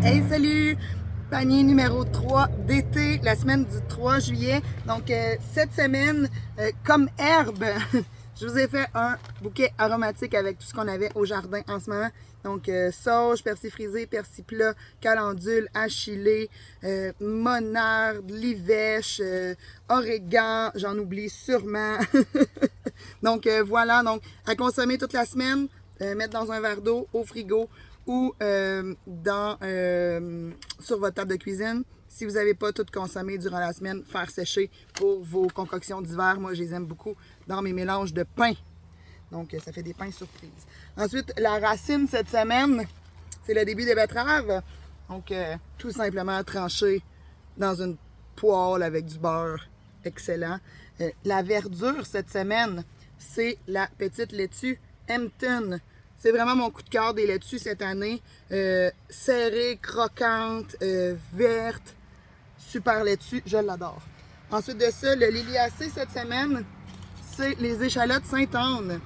Hey, salut! Panier numéro 3 d'été, la semaine du 3 juillet. Donc, cette semaine, comme herbe, je vous ai fait un bouquet aromatique avec tout ce qu'on avait au jardin en ce moment. Donc, sauge, persil frisé, persil plat, calendule, achillée, monarde, livèche, origan, j'en oublie sûrement. Donc, voilà, donc à consommer toute la semaine, mettre dans un verre d'eau, au frigo, ou sur votre table de cuisine. Si vous n'avez pas tout consommé durant la semaine, faire sécher pour vos concoctions d'hiver. Moi, je les aime beaucoup dans mes mélanges de pain. Donc, ça fait des pains surprises. Ensuite, la racine cette semaine, c'est le début des betteraves. Donc, tout simplement tranché dans une poêle avec du beurre. Excellent. La verdure cette semaine, c'est la petite laitue Hampton. C'est vraiment mon coup de cœur des laitues cette année. Serrée, croquante, verte. Super laitue, je l'adore. Ensuite de ça, le liliacé cette semaine, c'est les échalotes Sainte-Anne.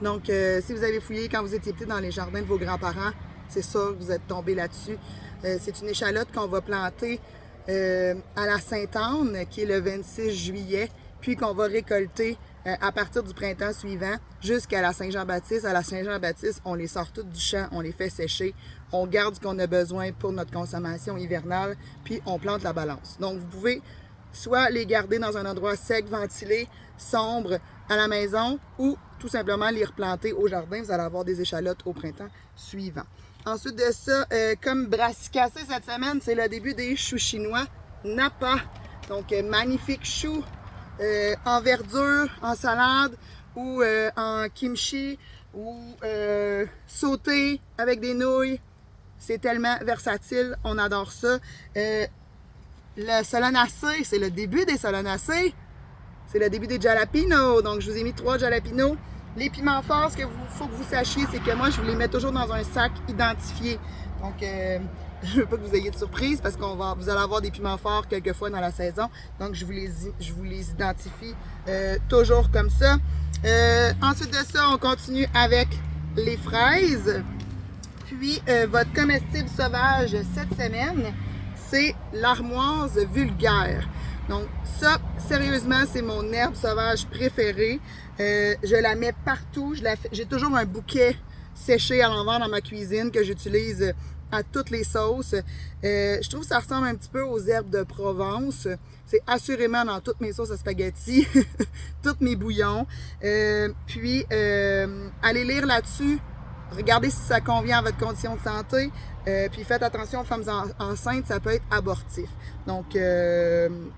Donc, si vous avez fouillé quand vous étiez petit dans les jardins de vos grands-parents, c'est sûr que vous êtes tombé là-dessus. C'est une échalote qu'on va planter à la Sainte-Anne, qui est le 26 juillet, puis qu'on va récolter à partir du printemps suivant jusqu'à la Saint-Jean-Baptiste. À la Saint-Jean-Baptiste, on les sort toutes du champ, on les fait sécher, on garde ce qu'on a besoin pour notre consommation hivernale, puis on plante la balance. Donc, vous pouvez soit les garder dans un endroit sec, ventilé, sombre à la maison, ou tout simplement les replanter au jardin. Vous allez avoir des échalotes au printemps suivant. Ensuite de ça, comme brassicacé cette semaine, c'est le début des choux chinois Napa. Donc, magnifique chou en verdure, en salade, ou en kimchi, ou sauté avec des nouilles. C'est tellement versatile, on adore ça. Le solanacée, c'est le début des solanacées. C'est le début des jalapenos. Donc, je vous ai mis 3 jalapenos. Les piments forts, ce qu'il faut que vous sachiez, c'est que moi, je vous les mets toujours dans un sac identifié. Donc, je veux pas que vous ayez de surprise parce vous allez avoir des piments forts quelques fois dans la saison. Donc, je vous les identifie toujours comme ça. Ensuite de ça, on continue avec les fraises. Puis, votre comestible sauvage cette semaime, c'est l'armoise vulgaire. Donc ça, sérieusement, c'est mon herbe sauvage préférée. Je la mets partout. J'ai toujours un bouquet séché à l'envers dans ma cuisine que j'utilise à toutes les sauces. Je trouve que ça ressemble un petit peu aux herbes de Provence. C'est assurément dans toutes mes sauces à spaghetti, tous mes bouillons. Puis, allez lire là-dessus. Regardez si ça convient à votre condition de santé. Puis faites attention aux femmes enceintes, ça peut être abortif. Donc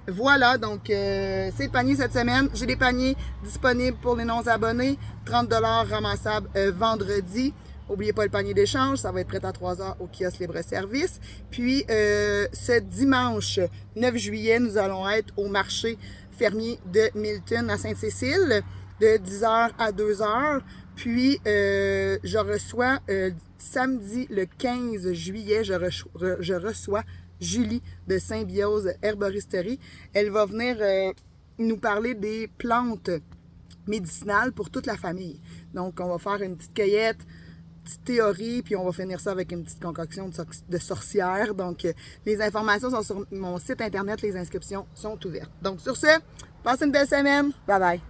voilà, donc c'est le panier cette semaine. J'ai des paniers disponibles pour les non-abonnés. 30$ ramassables vendredi. N'oubliez pas le panier d'échange, ça va être prêt à 3h au kiosque libre-service. Puis ce dimanche 9 juillet, nous allons être au marché fermier de Milton à Sainte-Cécile de 10h à 2h. Puis, je reçois samedi le 15 juillet, je reçois Julie de Symbiose Herboristerie. Elle va venir nous parler des plantes médicinales pour toute la famille. Donc, on va faire une petite cueillette, petite théorie, puis on va finir ça avec une petite concoction de sorcière. Donc, les informations sont sur mon site internet, les inscriptions sont ouvertes. Donc, sur ce, passez une belle semaine. Bye bye!